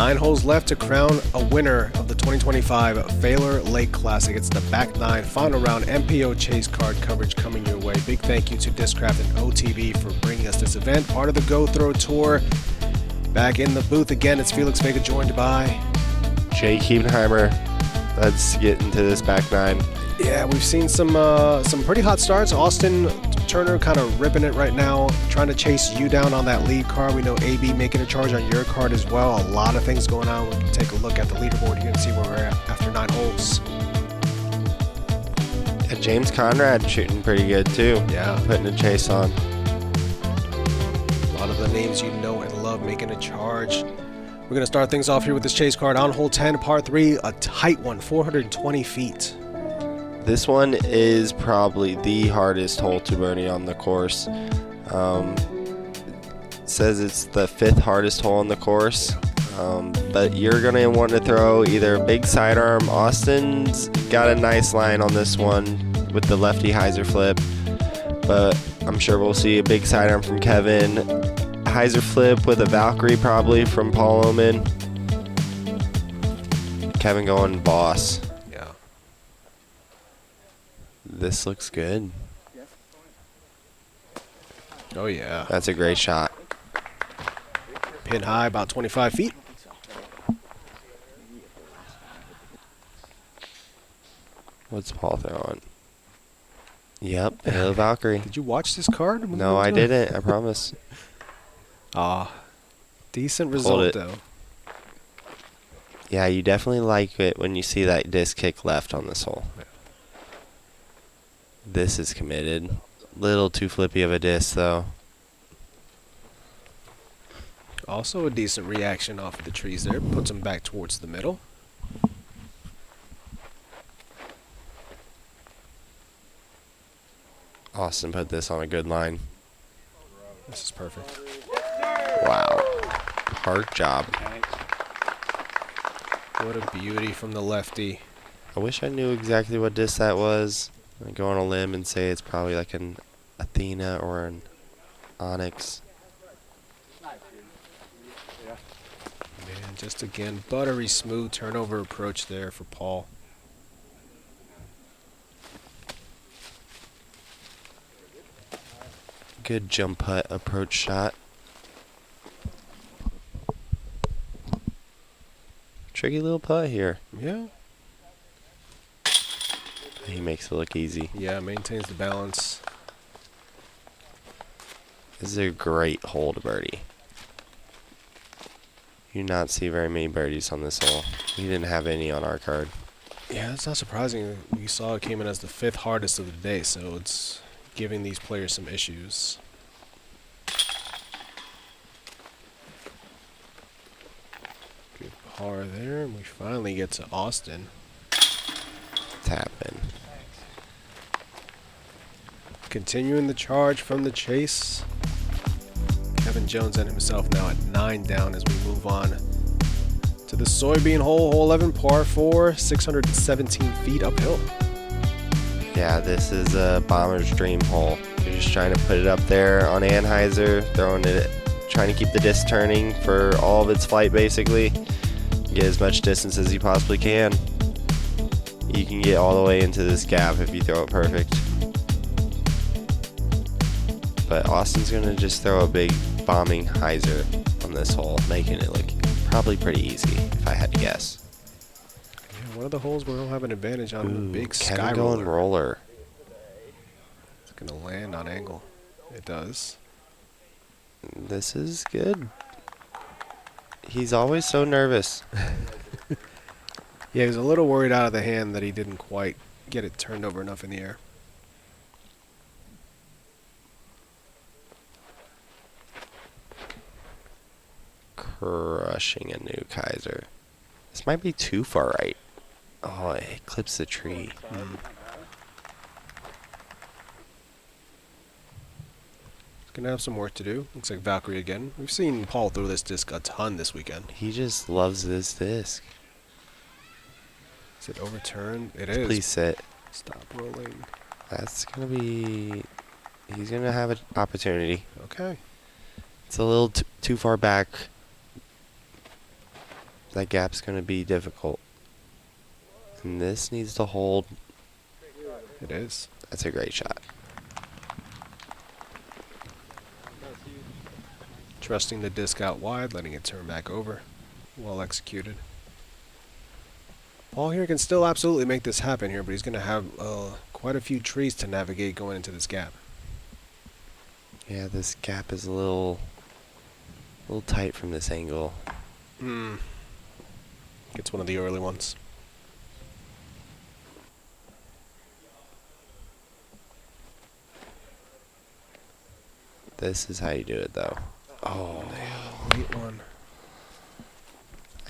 9 holes left to crown a winner of the 2025 Faylor Lake Classic. It's the back 9 final round MPO chase card coverage coming your way. Big thank you to Discraft and OTB for bringing us this event, part of the GoThrow Tour. Back in the booth again, it's Felix Vega joined by Jay Kiebenheimer. Let's get into this back 9. Yeah, we've seen some pretty hot starts. Austin Turner kind of ripping it right now, trying to chase you down on that lead card. We know AB making a charge on your card as well. A lot of things going on. We can take a look at the leaderboard here and see where we're at after 9 holes. Yeah, James Conrad shooting pretty good too. Yeah. Putting a chase on. A lot of the names you know and love making a charge. We're going to start things off here with this chase card on hole 10, par 3, a tight one, 420 feet. This one is probably the hardest hole to birdie on the course. Says it's the 5th hardest hole on the course, but you're going to want to throw either a big sidearm. Austin's got a nice line on this one with the lefty hyzer flip, but I'm sure we'll see a big sidearm from Kevin. Hyzer flip with a Valkyrie probably from Paul Oman. Kevin going boss. This looks good. Oh yeah. That's a great shot. Pin high, about 25 feet. What's Paul throwing? Yep, hello Valkyrie. Did you watch this card? No, I didn't. I promise. Decent result though. Yeah, you definitely like it when you see that disc kick left on this hole. Yeah. This is committed. Little too flippy of a disc though. Also a decent reaction off of the trees there. Puts them back towards the middle. Austin put this on a good line. This is perfect. Wow. Hard job. What a beauty from the lefty. I wish I knew exactly what disc that was. I'd go on a limb and say it's probably like an Athena or an Onyx. Man, just again, buttery smooth turnover approach there for Paul. Good jump putt approach shot. Tricky little putt here. Yeah. He makes it look easy. Yeah, maintains the balance. This is a great hole to birdie. You do not see very many birdies on this hole. We didn't have any on our card. Yeah, it's not surprising. We saw it came in as the 5th hardest of the day, so it's giving these players some issues. Good par there, and we finally get to Austin. Tapping. Continuing the charge from the chase. Kevin Jones and himself now at 9 down as we move on to the soybean hole, hole 11, par 4, 617 feet uphill. Yeah, this is a bomber's dream hole. You're just trying to put it up there on Anheuser, throwing it, trying to keep the disc turning for all of its flight basically. Get as much distance as you possibly can. You can get all the way into this gap if you throw it perfect. But Austin's going to just throw a big bombing hyzer on this hole, making it look probably pretty easy, if I had to guess. Yeah, one of the holes where he'll have an advantage on the big Kevin sky going roller. It's going to land on angle. It does. This is good. He's always so nervous. Yeah, he was a little worried out of the hand that he didn't quite get it turned over enough in the air. Crushing a new Kaiser. This might be too far right. Oh, it clips the tree. Gonna have some work to do. Looks like Valkyrie again. We've seen Paul throw this disc a ton this weekend. He just loves this disc. Is it overturned? It is. Please sit. Stop rolling. That's gonna be. He's gonna have an opportunity. Okay. It's a little too far back. That gap's going to be difficult. And this needs to hold. It is. That's a great shot. Trusting the disc out wide, letting it turn back over. Well executed. Paul here can still absolutely make this happen here, but he's going to have quite a few trees to navigate going into this gap. Yeah, this gap is a little tight from this angle. Gets one of the early ones. This is how you do it, though. Oh, Late one.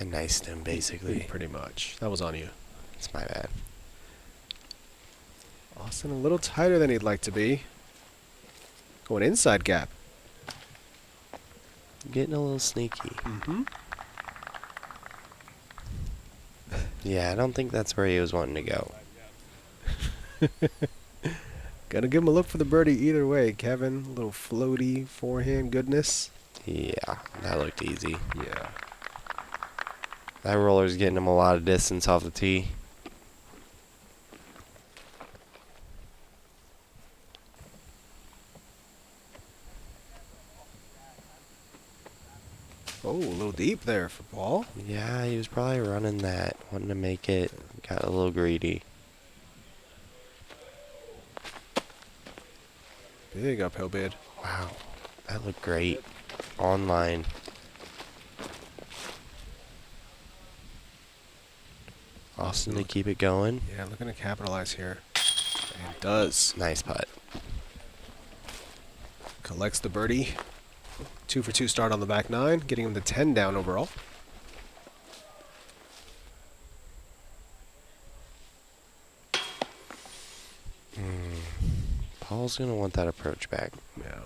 I niced him, basically. Pretty much. That was on you. It's my bad. Austin a little tighter than he'd like to be. Going inside gap. Getting a little sneaky. Yeah, I don't think that's where he was wanting to go. Gonna give him a look for the birdie either way, Kevin. A little floaty forehand goodness. Yeah, that looked easy. Yeah. That roller's getting him a lot of distance off the tee. Oh, a little deep there for Paul. Yeah, he was probably running that, wanting to make it. Got a little greedy. Big uphill bid. Wow, that looked great. Online. Austin to keep it going. Yeah, looking to capitalize here. And does. Nice putt. Collects the birdie. 2 for 2 start on the back nine, getting him to 10 down overall. Paul's going to want that approach back. Yeah.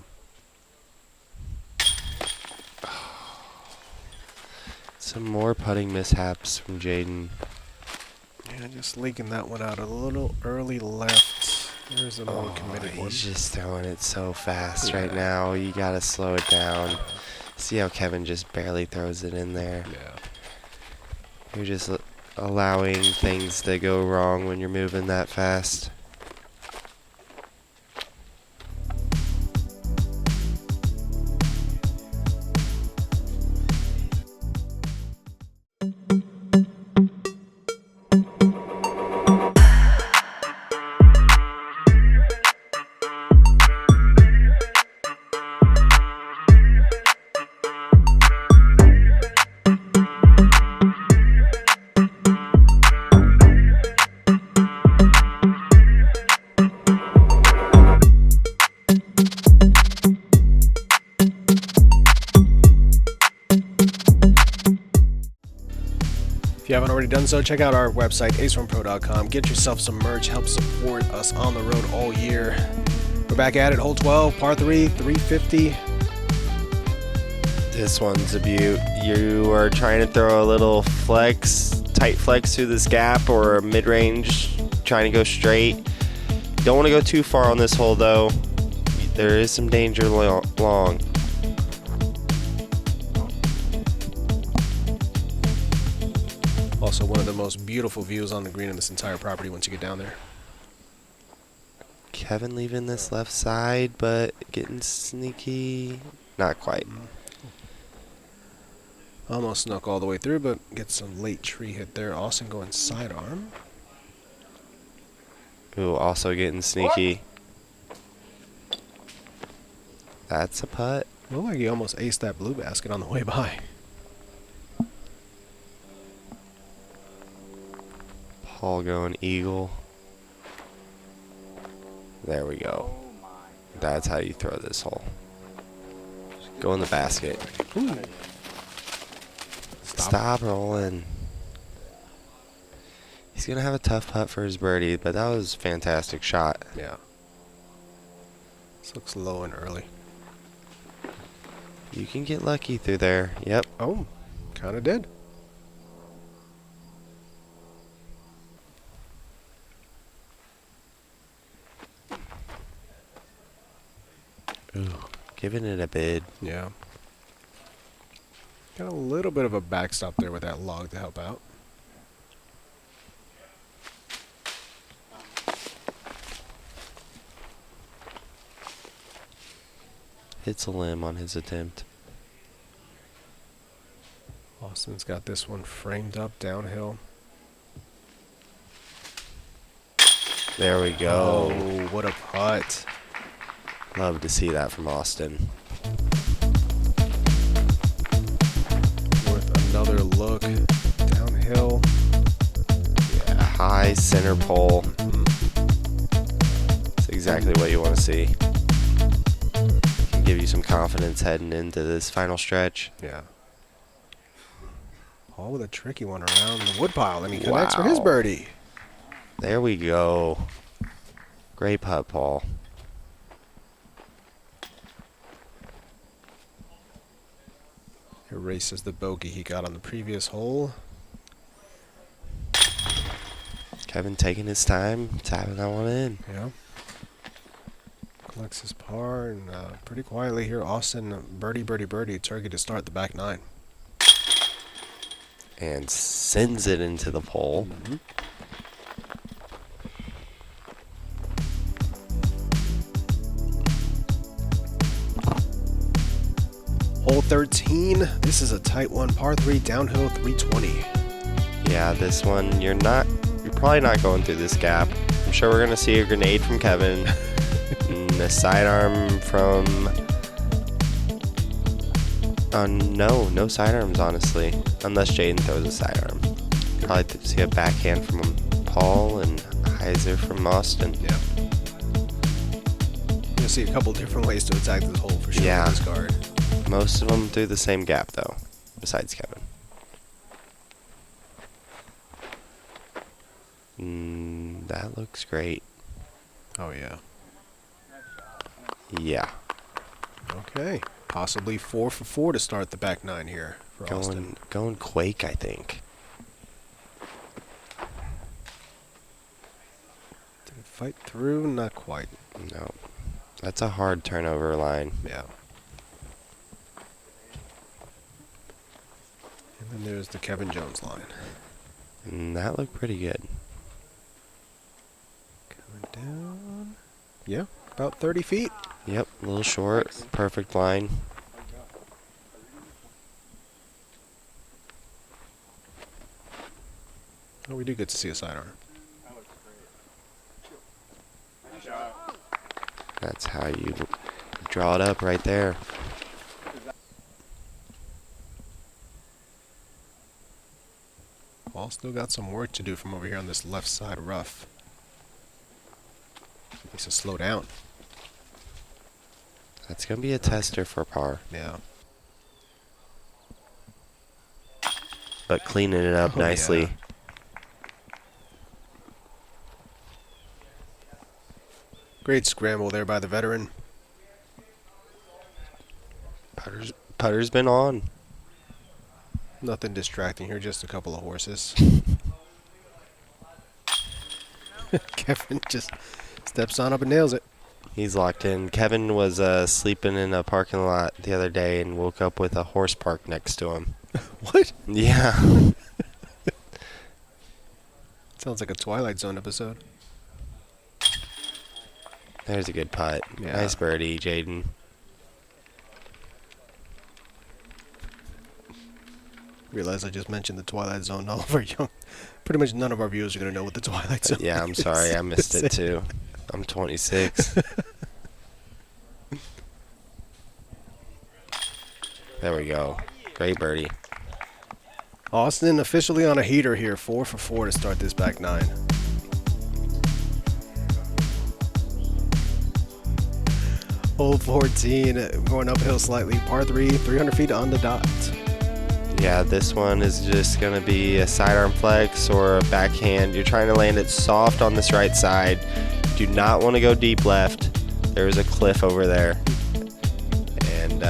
Some more putting mishaps from Jadan. Yeah, just leaking that one out a little early left. There's a more committed one. He's just throwing it so fast right Yeah. now. You got to slow it down. See how Kevin just barely throws it in there. Yeah. You're just allowing things to go wrong when you're moving that fast. If you haven't already done so, check out our website, acerunpro.com. Get yourself some merch. Help support us on the road all year. We're back at it. Hole 12, par 3, 350. This one's a beaut. You are trying to throw a little flex, tight flex through this gap or a mid-range, trying to go straight. Don't want to go too far on this hole, though. There is some danger long. Also, one of the most beautiful views on the green in this entire property once you get down there. Kevin leaving this left side, but getting sneaky. Not quite. Almost snuck all the way through, but gets some late tree hit there. Austin going sidearm. Ooh, also getting sneaky. That's a putt. Looked like he almost aced that blue basket on the way by. Paul going eagle. There we go. That's how you throw this hole. Go in the basket. Ooh. Stop rolling. He's going to have a tough putt for his birdie, but that was a fantastic shot. Yeah. This looks low and early. You can get lucky through there. Yep. Oh, kind of did. Ooh, giving it a bid. Yeah. Got a little bit of a backstop there with that log to help out. Hits a limb on his attempt. Austin's got this one framed up downhill. There we go. Oh, what a putt. Love to see that from Austin. Worth another look downhill. Yeah, high center pole. That's exactly what you want to see. Can give you some confidence heading into this final stretch. Yeah. Paul with a tricky one around the woodpile, and he connects for his Wow. birdie. There we go. Great putt, Paul. Erases the bogey he got on the previous hole. Kevin taking his time, tapping that one in. Yeah. Collects his par, and pretty quietly here, Austin birdie, birdie, birdie, target to start the back nine. And sends it into the pole. Hole 13. This is a tight one, par 3, downhill 320. Yeah, this one, you're probably not going through this gap. I'm sure we're going to see a grenade from Kevin. And a sidearm from... no sidearms, honestly. Unless Jaden throws a sidearm. Probably see a backhand from Paul and Heiser from Austin. Yeah. You'll see a couple different ways to attack this hole for sure. Yeah. With this card. Most of them through the same gap, though, besides Kevin. That looks great. Oh, yeah. Yeah. Okay. Possibly 4 for 4 to start the back nine here for Austin. Going Quake, I think. Did it fight through? Not quite. No. That's a hard turnover line. Yeah. And then there's the Kevin Jones line. And that looked pretty good. Coming down. Yeah, about 30 feet. Yep, a little short. Perfect line. Oh, we do get to see a sidearm. That's how you draw it up right there. Paul still got some work to do from over here on this left side rough. Needs to slow down. That's going to be a tester for par. Yeah. But cleaning it up Oh, nicely. yeah. Great scramble there by the veteran. Putter's been on. Nothing distracting here, just a couple of horses. Kevin just steps on up and nails it. He's locked in. Kevin was sleeping in a parking lot the other day and woke up with a horse parked next to him. What? Yeah. Sounds like a Twilight Zone episode. There's a good putt. Yeah. Nice birdie, Jaden. Realize I just mentioned the Twilight Zone. All of our pretty much none of our viewers are going to know what the Twilight Zone Yeah, I'm is. sorry. I missed it, too. I'm 26. There we go. Great birdie. Austin officially on a heater here, 4 for 4 to start this back nine. Hole 14, going uphill slightly, par 3, 300 feet on the dot. Yeah, this one is just going to be a sidearm flex or a backhand. You're trying to land it soft on this right side. Do not want to go deep left. There's a cliff over there. And,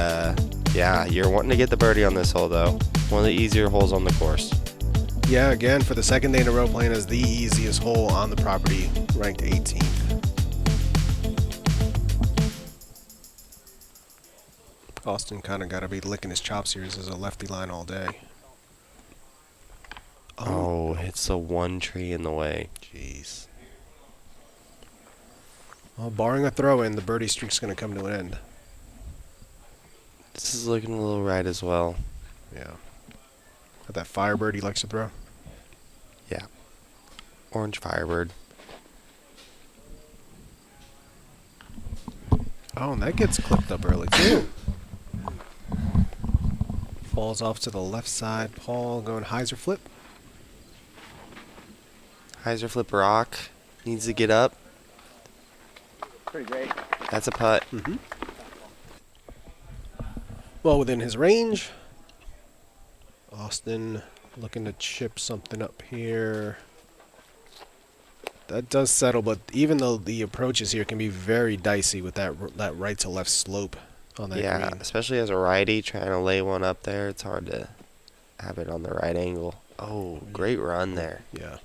yeah, you're wanting to get the birdie on this hole, though. One of the easier holes on the course. Yeah, again, for the second day in a row, playing as the easiest hole on the property, ranked 18th. Austin kind of got to be licking his chops here. This is a lefty line all day. Oh, it's the one tree in the way. Jeez. Well, barring a throw-in, the birdie streak's going to come to an end. This is looking a little right as well. Yeah. Got that Firebird he likes to throw? Yeah. Orange Firebird. Oh, and that gets clipped up early, too. Falls off to the left side. Paul going hyzer flip. Hyzer flip rock. Needs to get up. Pretty great. That's a putt. Mm-hmm. Well, within his range. Austin looking to chip something up here. That does settle, but even though the approaches here can be very dicey with that right to left slope on that Yeah, green. especially as a righty trying to lay one up there. It's hard to have it on the right angle. Oh, great run there. Yeah.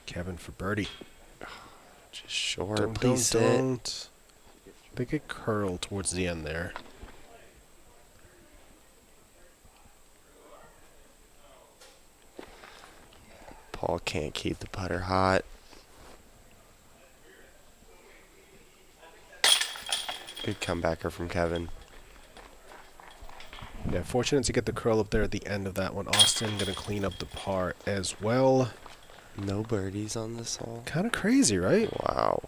Kevin for birdie. Just short, Don't. please sit. Don't. They get curled towards the end there. Paul can't keep the putter hot. Good comebacker from Kevin. Yeah, fortunate to get the curl up there at the end of that one. Austin gonna clean up the par as well. No birdies on this hole. Kind of crazy, right? Wow.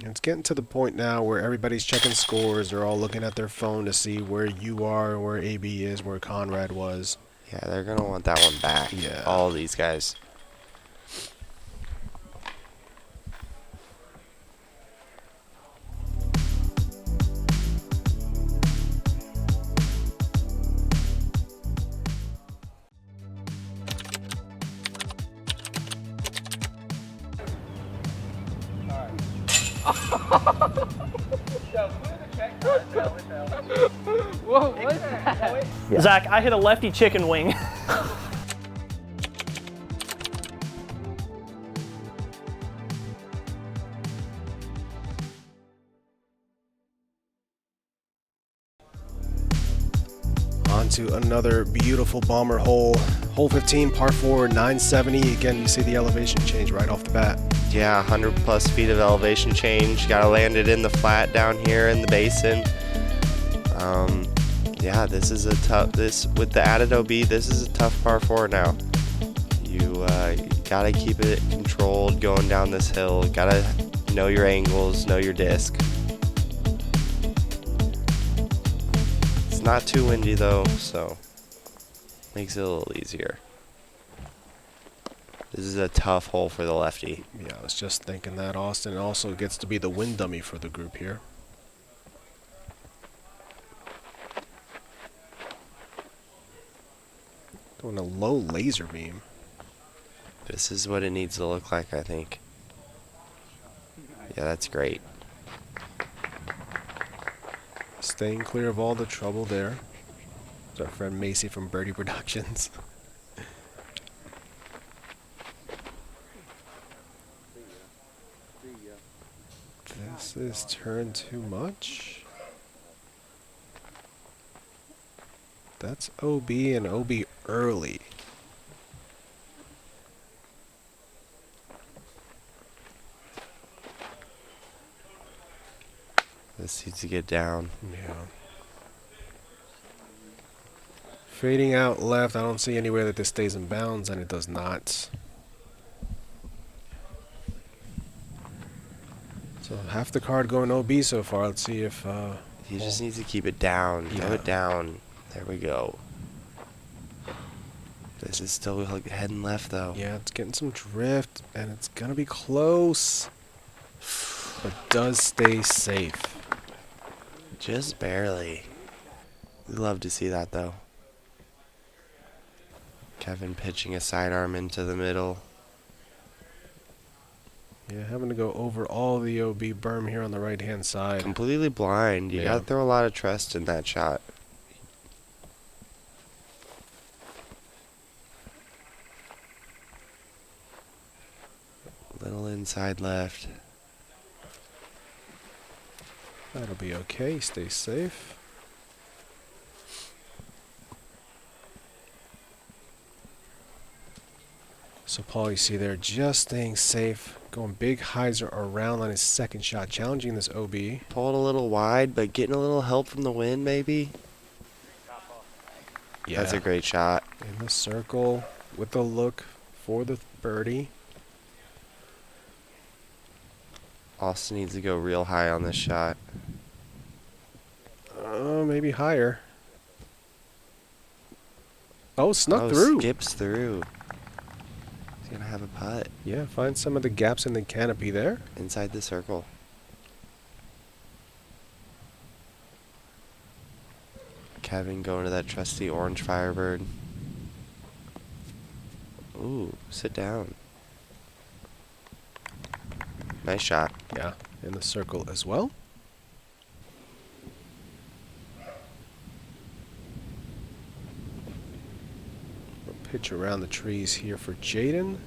It's getting to the point now where everybody's checking scores. They're all looking at their phone to see where you are, where AB is, where Conrad was. Yeah, they're going to want that one back. Yeah. All these guys. Whoa, what is that? Zach, I hit a lefty chicken wing. On to another beautiful bomber hole. Hole 15, par 4, 970. Again, you see the elevation change right off the bat. Yeah, 100 plus feet of elevation change. Got to land it in the flat down here in the basin. Yeah, this is a tough. With the added OB, this is a tough par 4 now. You got to keep it controlled going down this hill. Got to know your angles, know your disc. It's not too windy though, so makes it a little easier. This is a tough hole for the lefty. Yeah, I was just thinking that. Austin also gets to be the wind dummy for the group here. Doing a low laser beam. This is what it needs to look like, I think. Yeah, that's great. Staying clear of all the trouble there. It's our friend Macy from Birdie Productions. This is turned too much. That's OB and OB early. This needs to get down. Yeah. Fading out left. I don't see anywhere that this stays in bounds, and it does not. So half the card going OB so far. Let's see if He just needs to keep it down. Yeah. Throw it down. There we go. This is still heading left though. yeah, it's getting some drift, and it's gonna be close, but does stay safe. Just barely. We love to see that though. Kevin pitching a sidearm into the middle. Yeah, having to go over all the OB berm here on the right-hand side. Completely blind. You Yeah. gotta throw a lot of trust in that shot. A Little inside left. That'll be okay. Stay safe. So Paul, you see there, just staying safe, going big hyzer around on his second shot, challenging this OB. Pulled a little wide, but getting a little help from the wind, maybe. Yeah, That's a great shot. in the circle with the look for the birdie. Austin needs to go real high on this shot. Maybe higher. Oh, snuck through. Skips through. He's gonna have a putt Yeah, find some of the gaps in the canopy there. inside the circle. Kevin going to that trusty orange Firebird. Ooh, sit down. Nice shot. Yeah, in the circle as well. Pitch around the trees here for Jaden.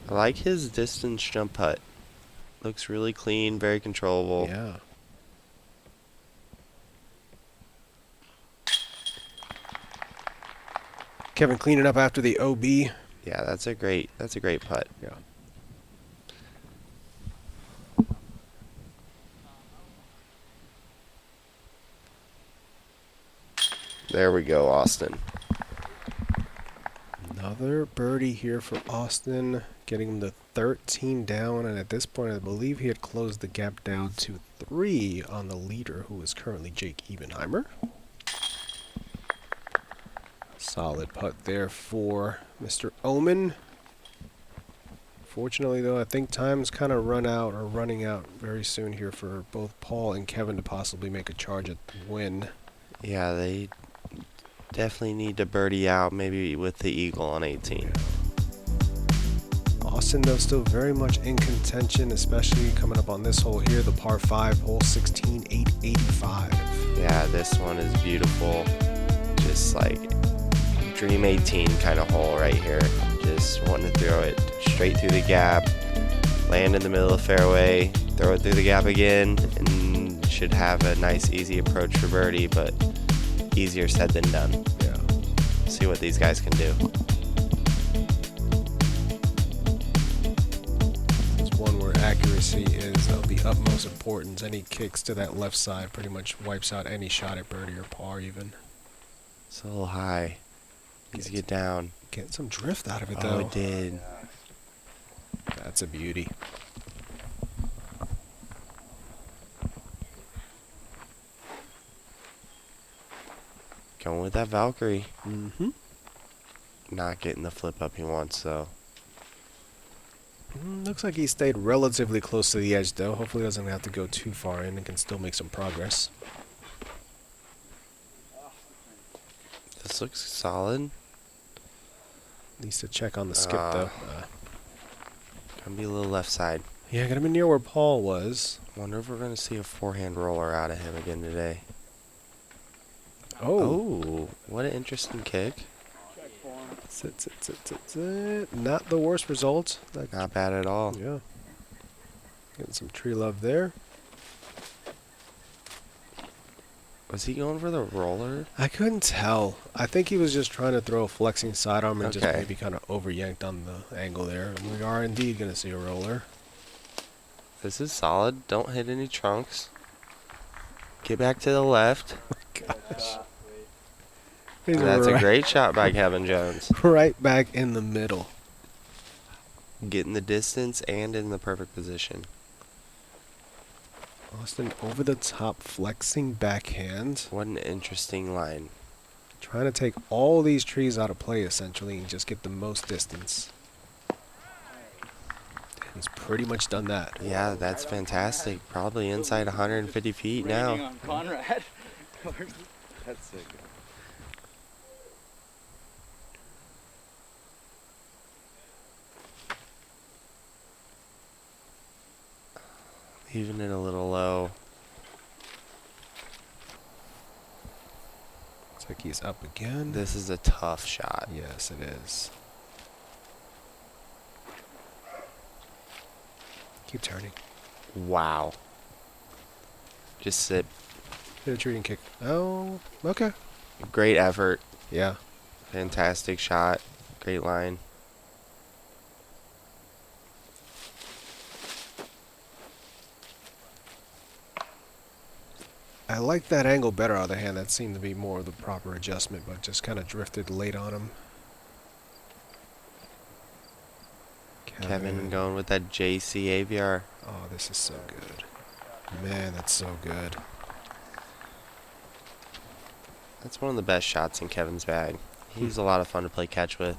I like his distance jump putt. Looks really clean, very controllable. Yeah. Kevin cleaning up after the OB. Yeah, that's a great putt. Yeah. There we go, Austin. Another birdie here for Austin, getting him to 13 down, and at this point I believe he had closed the gap down to 3 on the leader, who is currently Jake Ebenheimer. Solid putt there for Mr. Oman. Fortunately though, I think time's kind of running out very soon here for both Paul and Kevin to possibly make a charge at the win. Yeah, they definitely need to birdie out, maybe with the eagle on 18. Austin though still very much in contention, especially coming up on this hole here, the par 5, hole 16, 885. Yeah, this one is beautiful. Just like dream 18 kind of hole right here. Just wanting to throw it straight through the gap, land in the middle of the fairway, throw it through the gap again, and should have a nice easy approach for birdie, but easier said than done. Yeah. See what these guys can do. It's one where accuracy is of the utmost importance. Any kicks to that left side pretty much wipes out any shot at birdie or par even. It's a little high. Needs to get down. Getting some drift out of it Oh, though. it did. That's a beauty. Going with that Valkyrie. Mm-hmm. Not getting the flip up he wants, though. Looks like he stayed relatively close to the edge though. Hopefully doesn't have to go too far in and can still make some progress. This looks solid. Needs to check on the skip though. Gonna be a little left side. Yeah, got him near where Paul was. Wonder if we're gonna see a forehand roller out of him again today. Oh. Oh, what an interesting kick. Not the worst result. Not bad at all. Yeah. Getting some tree love there. Was he going for the roller? I couldn't tell. I think he was just trying to throw a flexing sidearm and just Okay. maybe kind of over yanked on the angle there. And we are indeed going to see a roller. This is solid. Don't hit any trunks. Get back to the left. Gosh. He's That's a right, great shot by Kevin Jones. right back in the middle. Getting the distance and in the perfect position. Austin over the top flexing backhand. What an interesting line. Trying to take all these trees out of play essentially and just get the most distance. He's pretty much done that. Yeah, that's fantastic. Probably inside 150 feet now. On Conrad. That's sick. Even it a little low. Looks like he's up again. This is a tough shot. Yes, it is. Keep turning. Wow. Just sit. Hit a tree and kick. Oh, okay. Great effort. Yeah. Fantastic shot. Great line. I like that angle better on the hand. That seemed to be more of the proper adjustment, but just kind of drifted late on him. Kevin going with that JC AVR. Oh, this is so good. Man, that's so good. That's one of the best shots in Kevin's bag. He's a lot of fun to play catch with.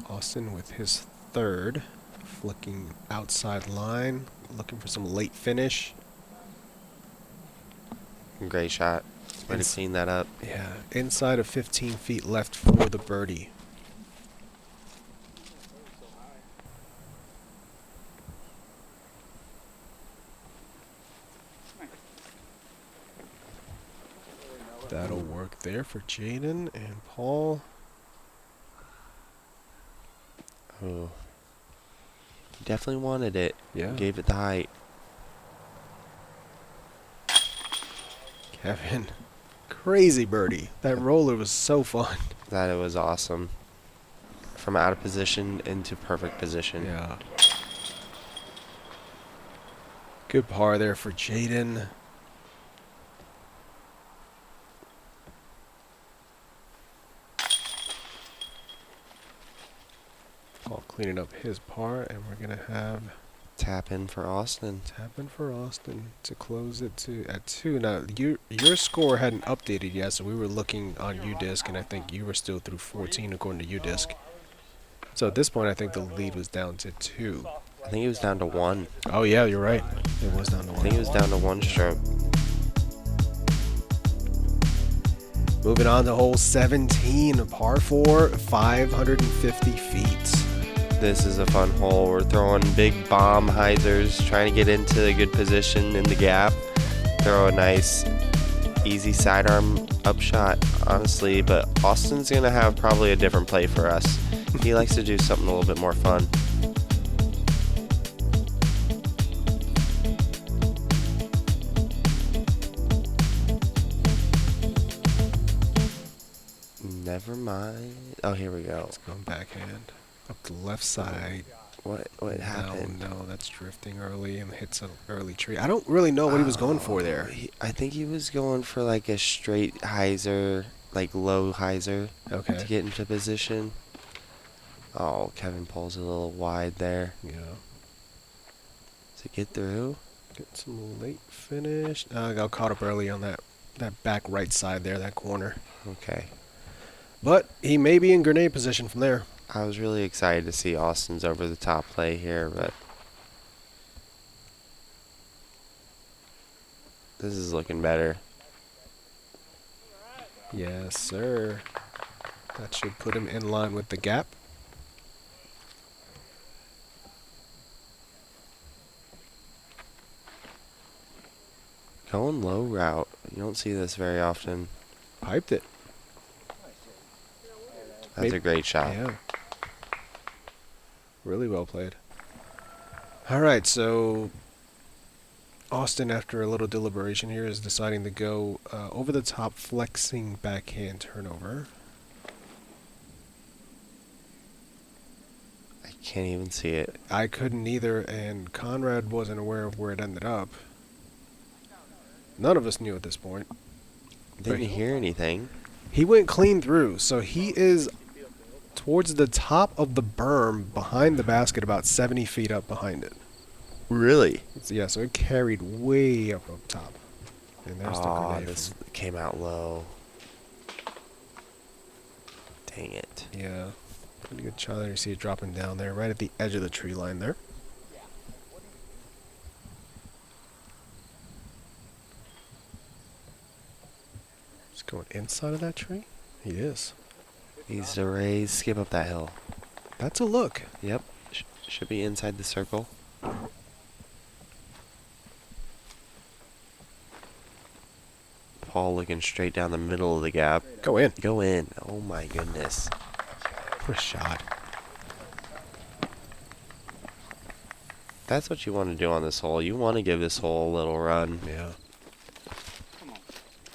Austin with his third. Flicking outside line. Looking for some late finish. Great shot. Way to clean that up. Yeah, inside of 15 feet left for the birdie. That'll work there for Jaden and Paul. Oh. He definitely wanted it. Yeah. Gave it the height. Kevin. Crazy birdie. That roller was so fun. That it was awesome. From out of position into perfect position. Yeah. Good par there for Jaden. Paul cleaning up his par, and we're going to have Tap in for Austin. tapping for Austin to close it to at 2. Now, your score hadn't updated yet, so we were looking on UDisc, and I think you were still through 14 according to UDisc. So at this point, I think the lead was down to 2. I think he was down to 1. Oh, yeah, you're right. It was down to 1. I think he was down to 1 stroke. Moving on to hole 17, a par 4, 550 feet. This is a fun hole. We're throwing big bomb hyzers, trying to get into a good position in the gap. Throw a nice, easy sidearm upshot, honestly, but Austin's going to have probably a different play for us. He likes to do something a little bit more fun. Never mind. Oh, here we go. It's going backhand. Up the left side. What happened? No, that's drifting early and hits an early tree. I don't really know what he was going for there. I think he was going for like a straight hyzer, like low hyzer, Okay. to get into position. Oh, Kevin pulls a little wide there. Yeah. To get through. Get some late finish. I got caught up early on that back right side there, that corner. Okay. But he may be in grenade position from there. I was really excited to see Austin's over the top play here, but this is looking better. Yes, sir. That should put him in line with the gap. Going low route. You don't see this very often. Piped it. That's a great shot. Yeah. Really well played. All right, so Austin, after a little deliberation here, is deciding to go over the top flexing backhand turnover. I can't even see it. I couldn't either, and Conrad wasn't aware of where it ended up. None of us knew at this point. Didn't But hear anything. he went clean through, so he is towards the top of the berm behind the basket, about 70 feet up behind it. Really? Yeah, so it carried way up top. And there's the Oh, grenade. this came out low. Dang it. Yeah, pretty good shot there. You see it dropping down there, right at the edge of the tree line there. He's going inside of that tree? He is. Needs to raise, skip up that hill. That's a look. Yep. Should be inside the circle. Paul looking straight down the middle of the gap. Go in. Go in. Oh my goodness. What a shot. That's what you want to do on this hole. You want to give this hole a little run. Yeah.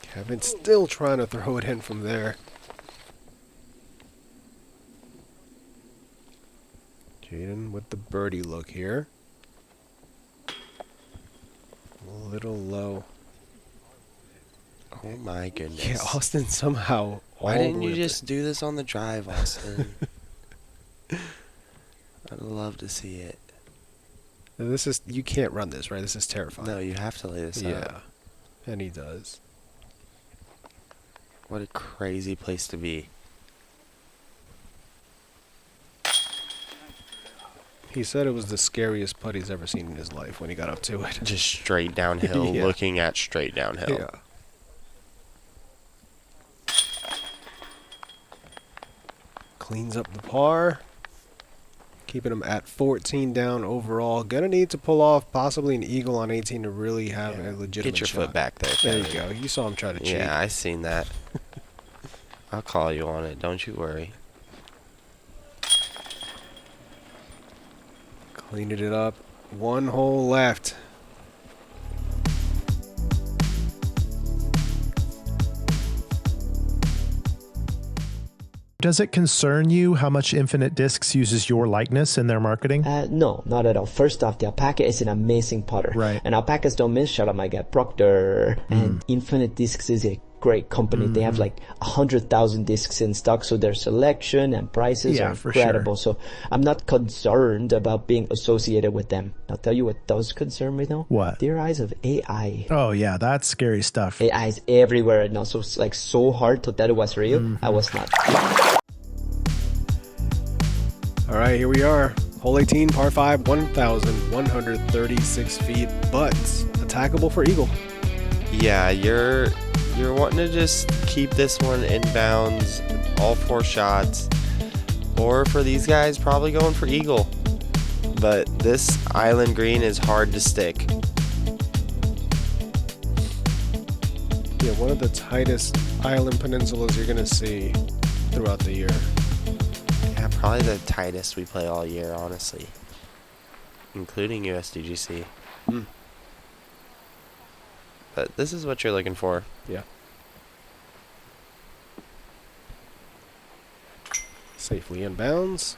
Kevin's still trying to throw it in from there. Jaden with the birdie look here. A little low. Oh my goodness. Yeah, Austin somehow. Why didn't you just do this on the drive, Austin? I'd love to see it. This is, you can't run this, right? This is terrifying. No, you have to lay this out. Yeah, and he does. What a crazy place to be. He said it was the scariest putt he's ever seen in his life when he got up to it. Just straight downhill, Yeah. looking at straight downhill. Yeah. Cleans up the par. Keeping him at 14 down overall. Gonna need to pull off possibly an eagle on 18 to really have a legitimate Get your shot. foot back there, There Kevin. you go. You saw him try to cheat. Yeah, I seen that. I'll call you on it. Don't you worry. Cleaned it up. One hole left. Does it concern you how much Infinite Discs uses your likeness in their marketing? No, not at all. First off, the Alpaca is an amazing putter. Right. And Alpacas don't miss. Shout out my guy Proctor. And Infinite Discs is a great company. They have like 100,000 discs in stock, so their selection and prices are for incredible. sure. So I'm not concerned about being associated with them. I'll tell you what does concern me though. What? Their eyes of AI. Oh yeah, that's scary stuff. AI is everywhere right now. So it's like so hard to tell it was real. I was not. All right, here we are. Hole 18, par 5, 1,136 feet, but attackable for eagle. Yeah, you're wanting to just keep this one in bounds, all 4 shots, or for these guys, probably going for eagle. But this island green is hard to stick. Yeah, one of the tightest island peninsulas you're going to see throughout the year. Yeah, probably the tightest we play all year, honestly, including USDGC. But this is what you're looking for. Yeah. Safely in bounds.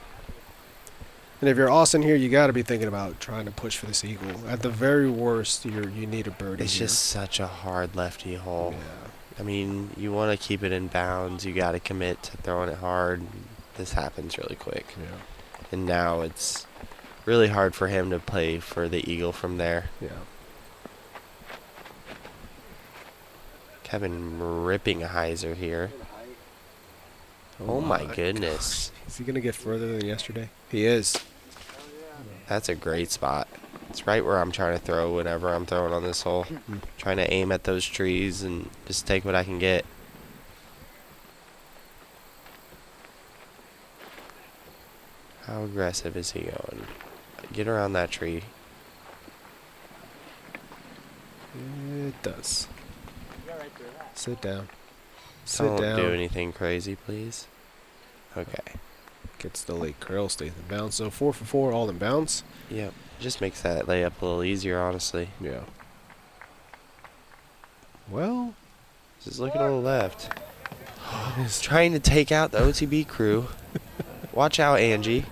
And if you're Austin here, you got to be thinking about trying to push for this eagle. At the very worst, you need a birdie. It's here. just such a hard lefty hole. Yeah. I mean, you want to keep it in bounds. You got to commit to throwing it hard. This happens really quick. Yeah. And now it's really hard for him to play for the eagle from there. Yeah. Kevin ripping a hyzer here. Oh my goodness. Is he going to get further than yesterday? He is. That's a great spot. It's right where I'm trying to throw whenever I'm throwing on this hole. Trying to aim at those trees and just take what I can get. How aggressive is he going? Get around that tree. It does. Sit down. Sit Don't down. do anything crazy, please. Okay. Gets the late curl, stays in bounds. So 4 for 4, all in bounds. Yep. Just makes that layup a little easier, honestly. Yeah. Well, Just looking to the left. He's trying to take out the OTB crew. Watch out, Angie.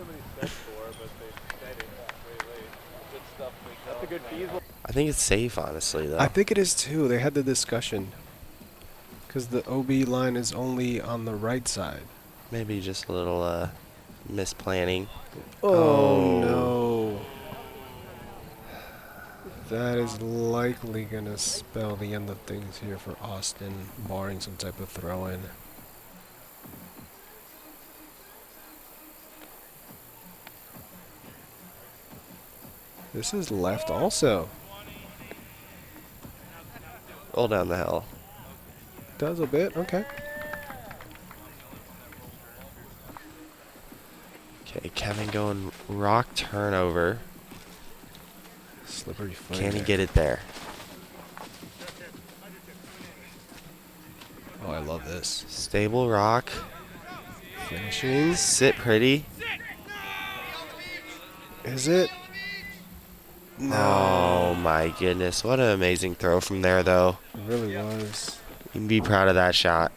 I think it's safe, honestly, though. I think it is too. They had the discussion. Because the OB line is only on the right side. Maybe just a little misplanning. Oh, no. That is likely going to spell the end of things here for Austin, barring some type of throw-in. This is left also. Roll down the hill. Does a bit, okay. Okay, Kevin going rock turnover. Slippery foot. Can he there. get it there? Oh, I love this. Stable rock. Finishing. Sit pretty. Is it? Oh my goodness. What an amazing throw from there, though. It really was. You can be proud of that shot.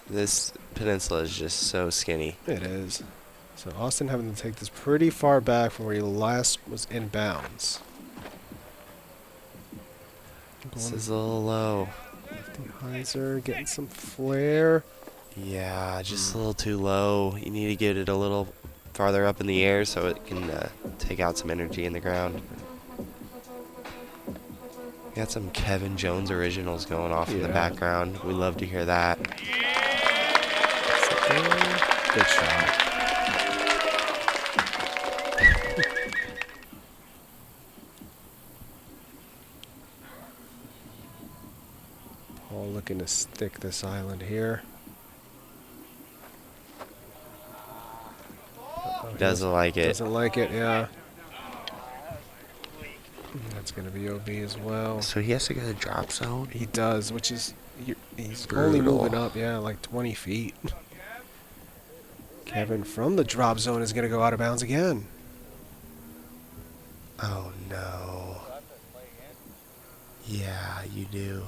This peninsula is just so skinny. It is. So Austin having to take this pretty far back from where he last was in bounds. This is a little low. Heiser getting some flare. Yeah, just a little too low. You need to get it a little farther up in the air so it can take out some energy in the ground. Got some Kevin Jones originals going off in the background. We love to hear that. Good shot. Paul looking to stick this island here. Doesn't like it. Doesn't like it, yeah. That's going to be OB as well. So he has to go to the drop zone? He does, which is, he's Brutal. only moving up, like 20 feet. Kevin from the drop zone is going to go out of bounds again. Oh no. Yeah, you do.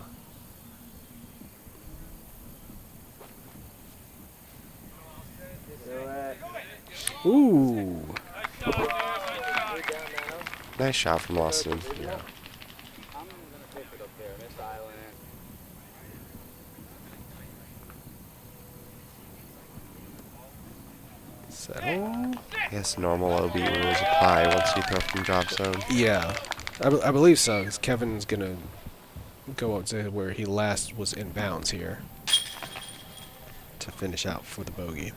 Ooh. Nice shot from Austin. Yeah. Settle. I guess normal OB rules apply once you throw from drop zone. Yeah, I believe so. 'Cause Kevin's going to go up to where he last was in bounds here to finish out for the bogey.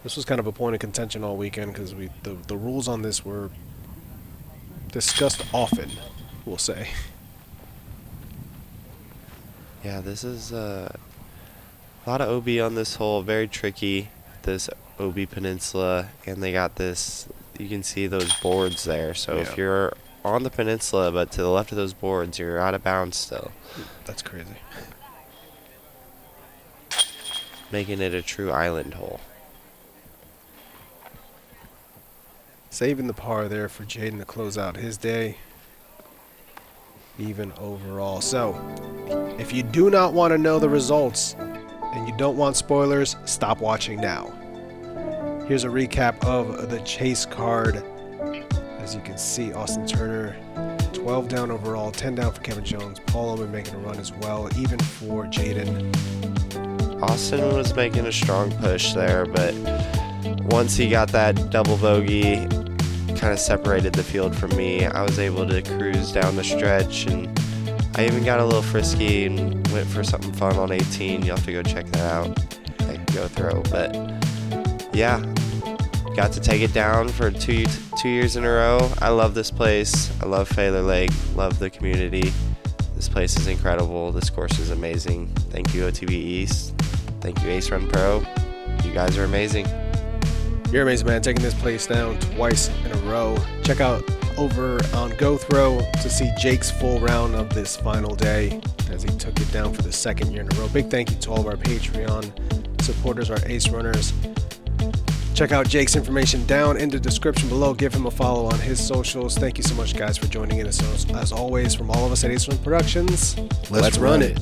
This was kind of a point of contention all weekend because the rules on this were discussed often, we'll say. Yeah, this is a lot of OB on this hole. Very tricky, this OB peninsula. And they got this, you can see those boards there. So if you're on the peninsula but to the left of those boards, you're out of bounds still. That's crazy. Making it a true island hole. Saving the par there for Jadan to close out his day. Even overall. So, if you do not want to know the results and you don't want spoilers, stop watching now. Here's a recap of the chase card. As you can see, Austin Turner, 12 down overall, 10 down for Kevin Jones. Paul Oman making a run as well, even for Jadan. Austin was making a strong push there, but once he got that double bogey, kind of separated the field from me. I was able to cruise down the stretch, and I even got a little frisky and went for something fun on 18. You'll have to go check that out at GoThrow. But yeah, got to take it down for two years in a row. I love this place. I love Faylor Lake. Love the community. This place is incredible. This course is amazing. Thank you, OTB East. Thank you, Ace Run Pro. You guys are amazing. You're amazing, man. Taking this place down twice in a row. Check out over on GoThrow to see Jake's full round of this final day as he took it down for the second year in a row. Big thank you to all of our Patreon supporters, our Ace Runners. Check out Jake's information down in the description below. Give him a follow on his socials. Thank you so much, guys, for joining in. As always, from all of us at Ace Run Productions, let's run it.